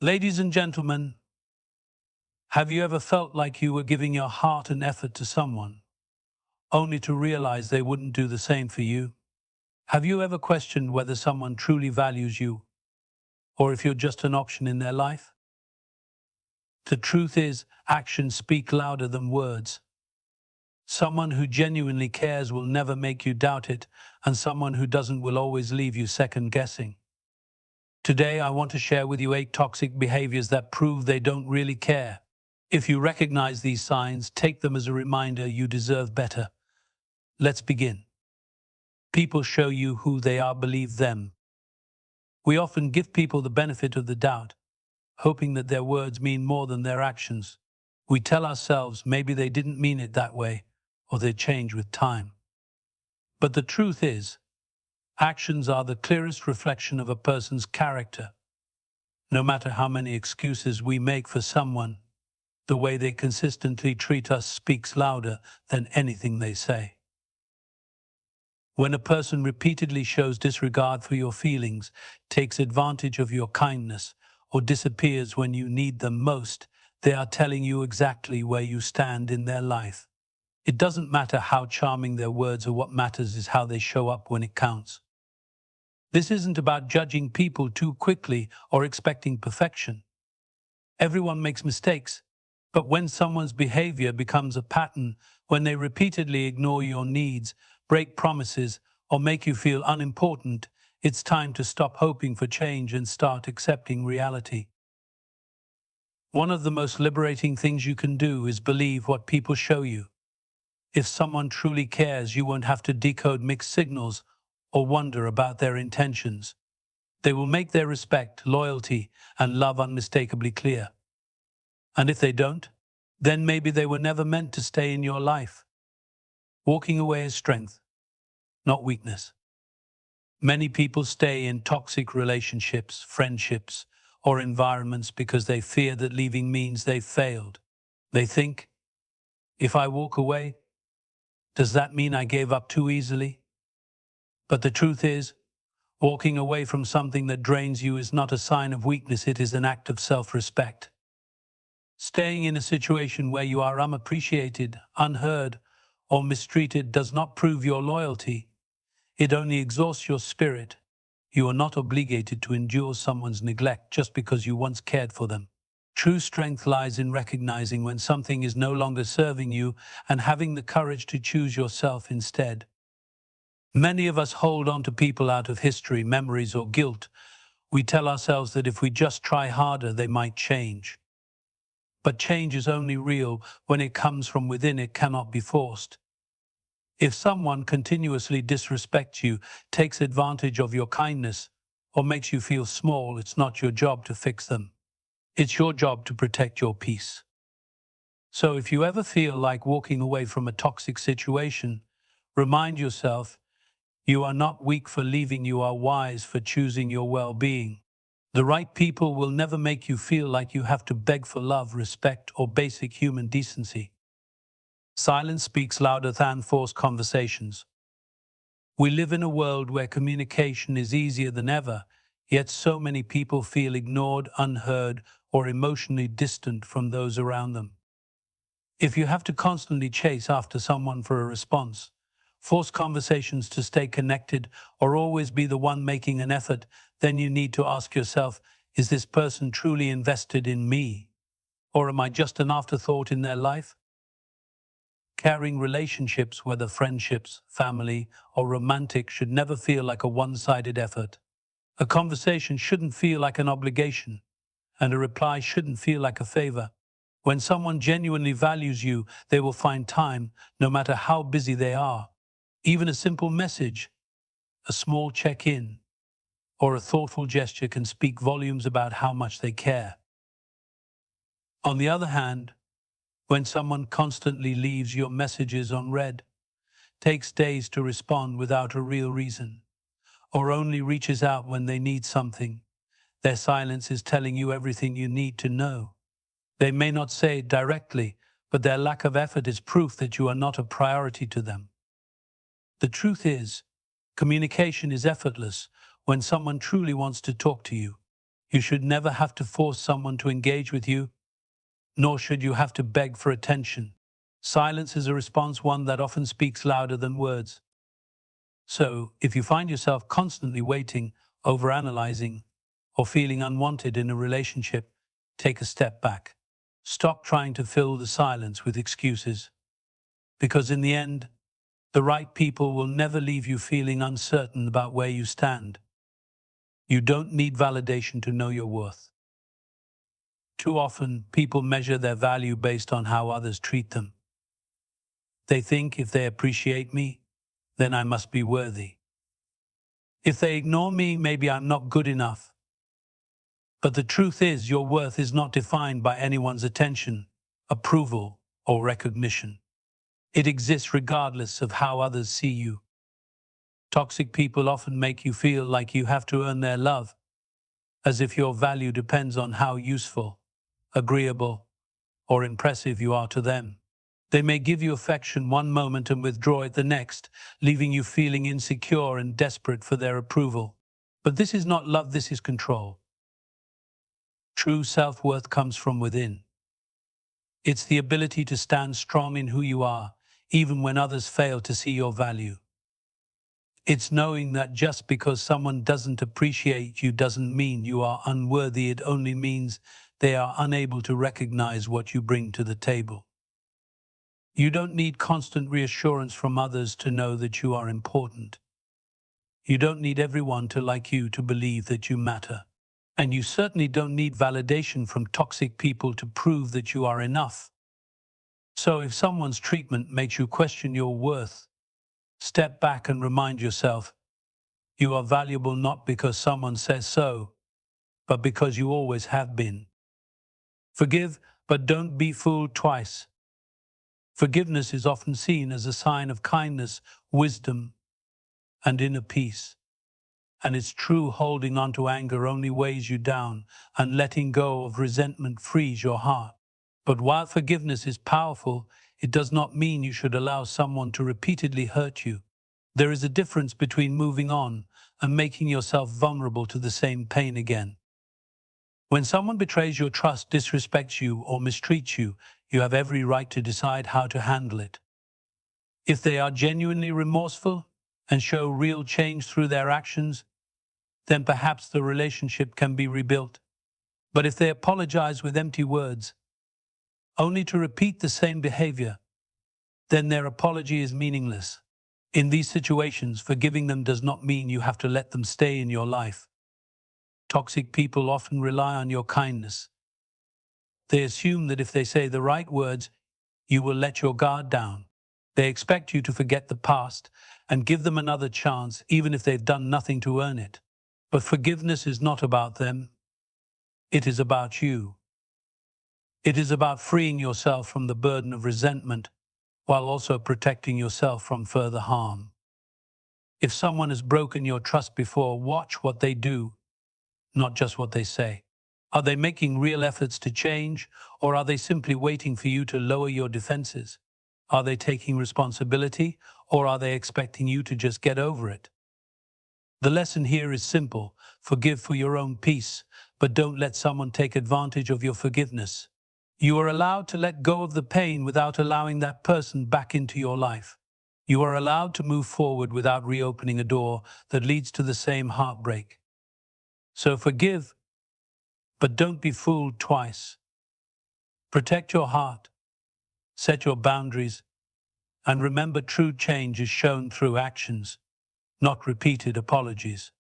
Ladies and gentlemen, have you ever felt like you were giving your heart and effort to someone, only to realize they wouldn't do the same for you? Have you ever questioned whether someone truly values you, or if you're just an option in their life? The truth is, actions speak louder than words. Someone who genuinely cares will never make you doubt it, and someone who doesn't will always leave you second guessing. Today, I want to share with you 8 toxic behaviors that prove they don't really care. If you recognize these signs, take them as a reminder you deserve better. Let's begin. People show you who they are, believe them. We often give people the benefit of the doubt, hoping that their words mean more than their actions. We tell ourselves maybe they didn't mean it that way, or they change with time. But the truth is, actions are the clearest reflection of a person's character. No matter how many excuses we make for someone, the way they consistently treat us speaks louder than anything they say. When a person repeatedly shows disregard for your feelings, takes advantage of your kindness, or disappears when you need them most, they are telling you exactly where you stand in their life. It doesn't matter how charming their words are, what matters is how they show up when it counts. This isn't about judging people too quickly or expecting perfection. Everyone makes mistakes. But when someone's behavior becomes a pattern, when they repeatedly ignore your needs, break promises, or make you feel unimportant, it's time to stop hoping for change and start accepting reality. One of the most liberating things you can do is believe what people show you. If someone truly cares, you won't have to decode mixed signals or wonder about their intentions. They will make their respect, loyalty, and love unmistakably clear. And if they don't, then maybe they were never meant to stay in your life. Walking away is strength, not weakness. Many people stay in toxic relationships, friendships, or environments because they fear that leaving means they've failed. They think, if I walk away, does that mean I gave up too easily? But the truth is, walking away from something that drains you is not a sign of weakness, it is an act of self-respect. Staying in a situation where you are unappreciated, unheard, or mistreated does not prove your loyalty. It only exhausts your spirit. You are not obligated to endure someone's neglect just because you once cared for them. True strength lies in recognizing when something is no longer serving you and having the courage to choose yourself instead. Many of us hold on to people out of history, memories, or guilt. We tell ourselves that if we just try harder, they might change. But change is only real when it comes from within, it cannot be forced. If someone continuously disrespects you, takes advantage of your kindness, or makes you feel small, it's not your job to fix them. It's your job to protect your peace. So if you ever feel like walking away from a toxic situation, remind yourself, you are not weak for leaving, you are wise for choosing your well-being. The right people will never make you feel like you have to beg for love, respect, or basic human decency. Silence speaks louder than forced conversations. We live in a world where communication is easier than ever, yet so many people feel ignored, unheard, or emotionally distant from those around them. If you have to constantly chase after someone for a response, force conversations to stay connected, or always be the one making an effort, then you need to ask yourself, is this person truly invested in me? Or am I just an afterthought in their life? Caring relationships, whether friendships, family, or romantic, should never feel like a one-sided effort. A conversation shouldn't feel like an obligation, and a reply shouldn't feel like a favor. When someone genuinely values you, they will find time, no matter how busy they are. Even a simple message, a small check-in, or a thoughtful gesture can speak volumes about how much they care. On the other hand, when someone constantly leaves your messages unread, takes days to respond without a real reason, or only reaches out when they need something, their silence is telling you everything you need to know. They may not say it directly, but their lack of effort is proof that you are not a priority to them. The truth is, communication is effortless when someone truly wants to talk to you. You should never have to force someone to engage with you, nor should you have to beg for attention. Silence is a response, one that often speaks louder than words. So, if you find yourself constantly waiting, overanalyzing, or feeling unwanted in a relationship, take a step back. Stop trying to fill the silence with excuses. Because in the end, the right people will never leave you feeling uncertain about where you stand. You don't need validation to know your worth. Too often, people measure their value based on how others treat them. They think if they appreciate me, then I must be worthy. If they ignore me, maybe I'm not good enough. But the truth is, your worth is not defined by anyone's attention, approval, or recognition. It exists regardless of how others see you. Toxic people often make you feel like you have to earn their love, as if your value depends on how useful, agreeable, or impressive you are to them. They may give you affection one moment and withdraw it the next, leaving you feeling insecure and desperate for their approval. But this is not love, this is control. True self-worth comes from within. It's the ability to stand strong in who you are, even when others fail to see your value. It's knowing that just because someone doesn't appreciate you doesn't mean you are unworthy. It only means they are unable to recognize what you bring to the table. You don't need constant reassurance from others to know that you are important. You don't need everyone to like you to believe that you matter. And you certainly don't need validation from toxic people to prove that you are enough. So if someone's treatment makes you question your worth, step back and remind yourself, you are valuable not because someone says so, but because you always have been. Forgive, but don't be fooled twice. Forgiveness is often seen as a sign of kindness, wisdom, and inner peace. And it's true, holding on to anger only weighs you down, and letting go of resentment frees your heart. But while forgiveness is powerful, it does not mean you should allow someone to repeatedly hurt you. There is a difference between moving on and making yourself vulnerable to the same pain again. When someone betrays your trust, disrespects you, or mistreats you, you have every right to decide how to handle it. If they are genuinely remorseful and show real change through their actions, then perhaps the relationship can be rebuilt. But if they apologize with empty words, only to repeat the same behavior, then their apology is meaningless. In these situations, forgiving them does not mean you have to let them stay in your life. Toxic people often rely on your kindness. They assume that if they say the right words, you will let your guard down. They expect you to forget the past and give them another chance, even if they've done nothing to earn it. But forgiveness is not about them. It is about you. It is about freeing yourself from the burden of resentment while also protecting yourself from further harm. If someone has broken your trust before, watch what they do, not just what they say. Are they making real efforts to change, or are they simply waiting for you to lower your defenses? Are they taking responsibility, or are they expecting you to just get over it? The lesson here is simple: forgive for your own peace, but don't let someone take advantage of your forgiveness. You are allowed to let go of the pain without allowing that person back into your life. You are allowed to move forward without reopening a door that leads to the same heartbreak. So forgive, but don't be fooled twice. Protect your heart, set your boundaries, and remember, true change is shown through actions, not repeated apologies.